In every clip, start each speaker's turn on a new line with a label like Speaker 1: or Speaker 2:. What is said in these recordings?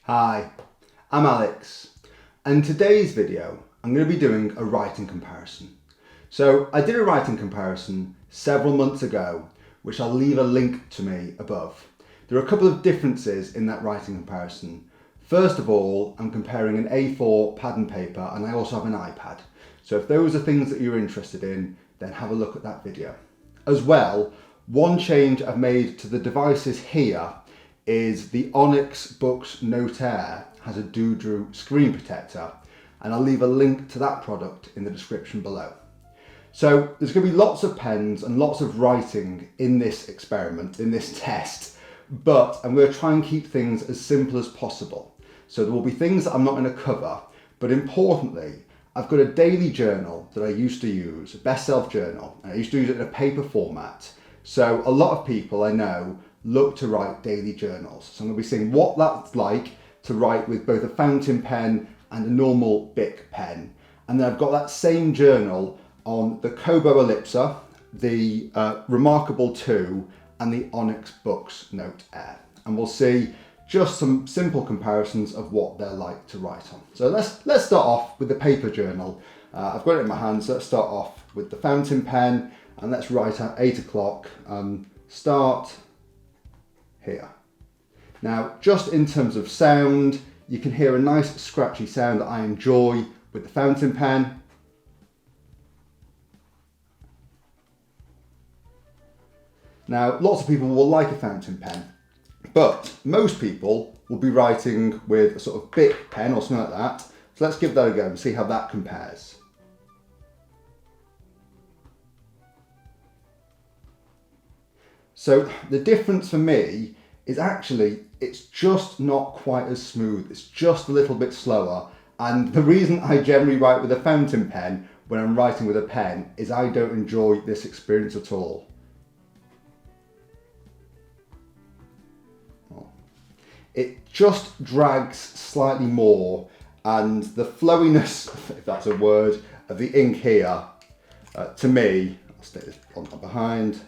Speaker 1: Hi, I'm Alex, and in today's video I'm going to be doing a writing comparison. So I did a writing comparison several months ago, which I'll leave a link to me above. There are a couple of differences in that writing comparison. First of all, I'm comparing an A4 pad and paper, and I also have an iPad. So if those are things that you're interested in, then have a look at that video. As well, one change I've made to the devices here is the Onyx Books Note Air has a doo-doo screen protector, and I'll leave a link to that product in the description below. So there's going to be lots of pens and lots of writing in this experiment, in this test, but I'm going to try and keep things as simple as possible. So there will be things that I'm not going to cover, but importantly, I've got a daily journal that I used to use, a Best Self journal, and I used to use it in a paper format. So a lot of people I know look to write daily journals. So I'm going to be seeing what that's like to write with both a fountain pen and a normal Bic pen. And then I've got that same journal on the Kobo Elipsa, the Remarkable 2 and the Onyx Books Note Air. And we'll see just some simple comparisons of what they're like to write on. So let's start off with the paper journal. I've got it in my hand, so let's start off with the fountain pen and let's write at 8 o'clock. Start here. Now, just in terms of sound, you can hear a nice scratchy sound that I enjoy with the fountain pen. Now, lots of people will like a fountain pen, but most people will be writing with a sort of Bic pen or something like that. So let's give that a go and see how that compares. So the difference for me is actually it's just not quite as smooth. It's just a little bit slower. And the reason I generally write with a fountain pen when I'm writing with a pen is I don't enjoy this experience at all. It just drags slightly more, and the flowiness, if that's a word, of the ink here, to me, I'll stick this on behind.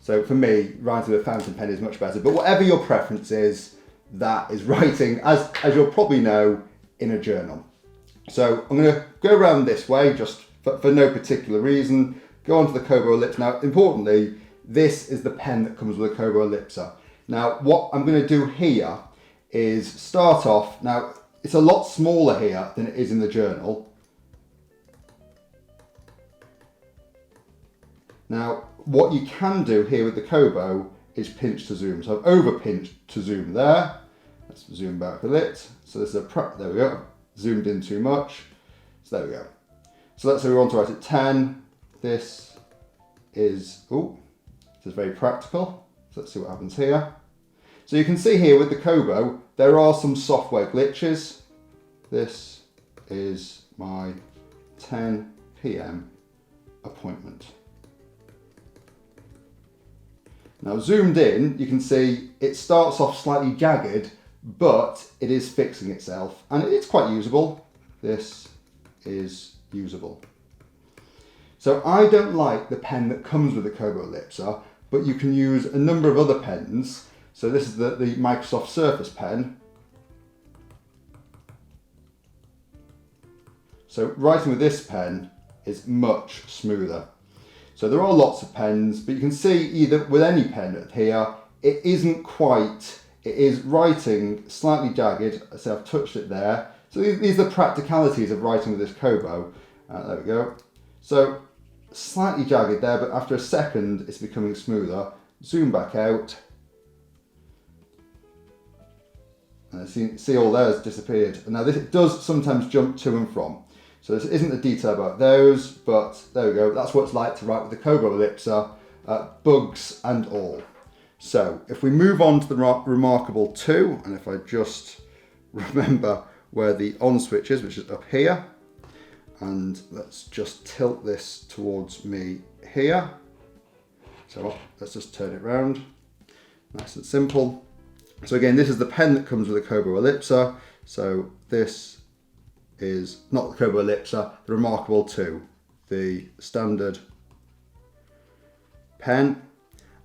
Speaker 1: So for me, writing with a fountain pen is much better, but whatever your preference is, that is writing, as you'll probably know, in a journal. So I'm going to go around this way, just for no particular reason. Go on to the Kobo Elipsa. Now, importantly, this is the pen that comes with a Kobo Elipsa. Now, what I'm going to do here is start off. Now, it's a lot smaller here than it is in the journal. Now, what you can do here with the Kobo is pinch to zoom. So I've over pinched to zoom there. Let's zoom back a bit. So this is a there we go. Zoomed in too much. So there we go. So let's say we want to write at 10. This is very practical. So let's see what happens here. So you can see here with the Kobo, there are some software glitches. This is my 10 p.m. appointment. Now zoomed in, you can see it starts off slightly jagged, but it is fixing itself and it's quite usable. This is usable. So I don't like the pen that comes with the Kobo Elipsa, but you can use a number of other pens. So this is the Microsoft Surface pen. So writing with this pen is much smoother. So there are lots of pens, but you can see either with any pen here, it isn't quite, it is writing slightly jagged. So I've touched it there. So these are the practicalities of writing with this Kobo. There we go. So slightly jagged there, but after a second, it's becoming smoother. Zoom back out. And see all there has disappeared. And now this does sometimes jump to and from. So this isn't the detail about those, but there we go. That's what it's like to write with the Kobo Elipsa, bugs and all. So if we move on to the Remarkable 2, and if I just remember where the on switch is, which is up here, and let's just tilt this towards me here. So let's just turn it around, nice and simple. So again, this is the pen that comes with the Kobo Elipsa. So this is not the Kobo Elipsa, the Remarkable 2, the standard pen.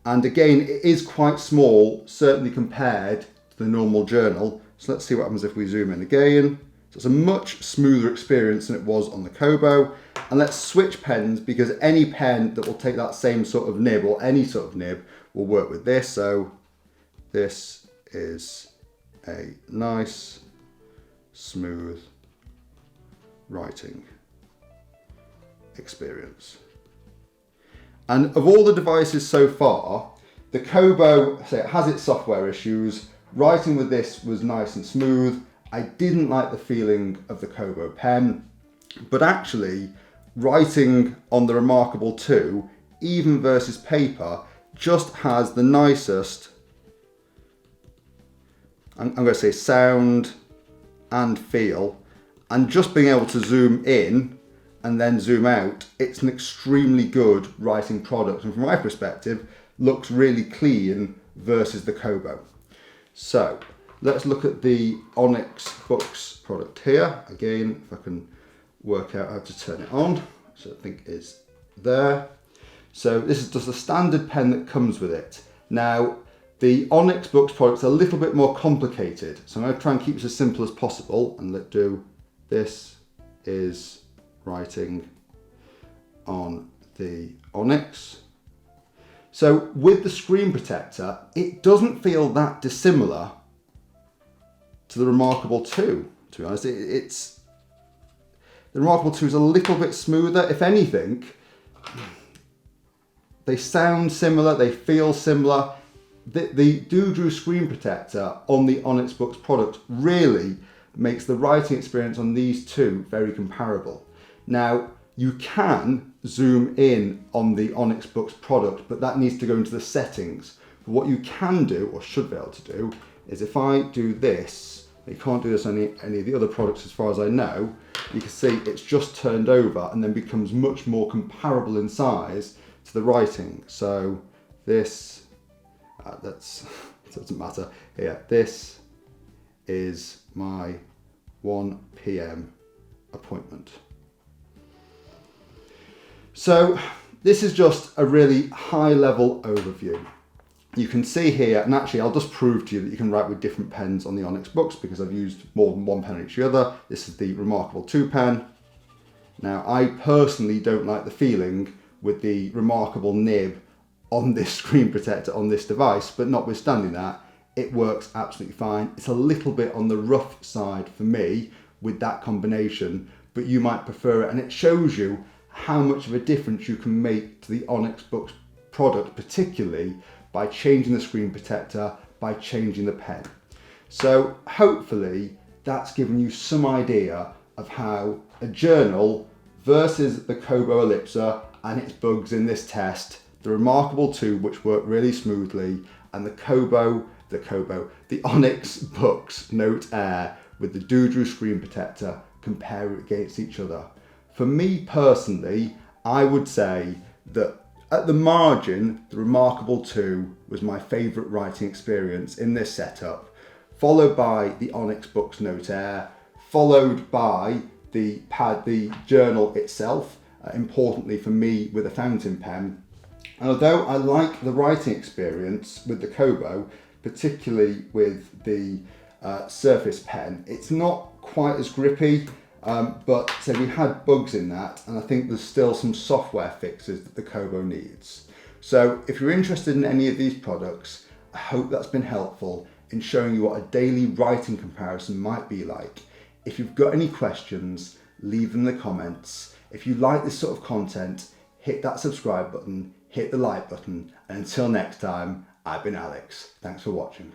Speaker 1: And again, it is quite small, certainly compared to the normal journal. So let's see what happens if we zoom in again. So it's a much smoother experience than it was on the Kobo. And let's switch pens, because any pen that will take that same sort of nib, or any sort of nib, will work with this. So this is a nice, smooth writing experience. And of all the devices so far, the Kobo, say, it has its software issues. Writing with this was nice and smooth. I didn't like the feeling of the Kobo pen, but actually writing on the Remarkable 2, even versus paper, just has the nicest, I'm going to say, sound and feel. And just being able to zoom in and then zoom out, it's an extremely good writing product, and from my perspective looks really clean versus the Kobo. So let's look at the Onyx Books product here. Again, if I can work out how to turn it on, which I think is there. So this is just a standard pen that comes with it. Now, the Onyx Books product's a little bit more complicated, so I'm going to try and keep this as simple as possible, and let's do, this is writing on the Onyx. So with the screen protector, it doesn't feel that dissimilar to the Remarkable 2, to be honest. The Remarkable 2 is a little bit smoother. If anything, they sound similar, they feel similar. The Doodroo screen protector on the Onyx Books product really makes the writing experience on these two very comparable. Now, you can zoom in on the Onyx Books product, but that needs to go into the settings. But what you can do, or should be able to do, is if I do this, you can't do this on any of the other products as far as I know, you can see it's just turned over and then becomes much more comparable in size to the writing. So this, it doesn't matter here, this is my 1 p.m. appointment. So this is just a really high level overview. You can see here, and actually I'll just prove to you that you can write with different pens on the Onyx Books, because I've used more than one pen on each other. This is the Remarkable 2 pen. Now, I personally don't like the feeling with the Remarkable nib on this screen protector on this device, but notwithstanding that, it works absolutely fine. It's a little bit on the rough side for me with that combination, but you might prefer it, and it shows you how much of a difference you can make to the Onyx Books product, particularly by changing the screen protector, by changing the pen. So hopefully that's given you some idea of how a journal versus the Kobo Elipsa and its bugs in this test, the Remarkable 2, which worked really smoothly, and the Onyx Books Note Air with the Doodroo screen protector, compare it against each other. For me personally, I would say that at the margin, the Remarkable 2 was my favourite writing experience in this setup, followed by the Onyx Books Note Air, followed by the journal itself, importantly for me with a fountain pen. And although I like the writing experience with the Kobo, particularly with the Surface pen, it's not quite as grippy. But so we had bugs in that, and I think there's still some software fixes that the Kobo needs. So if you're interested in any of these products, I hope that's been helpful in showing you what a daily writing comparison might be like. If you've got any questions, leave them in the comments. If you like this sort of content, hit that subscribe button, hit the like button, and until next time, I've been Alex. Thanks for watching.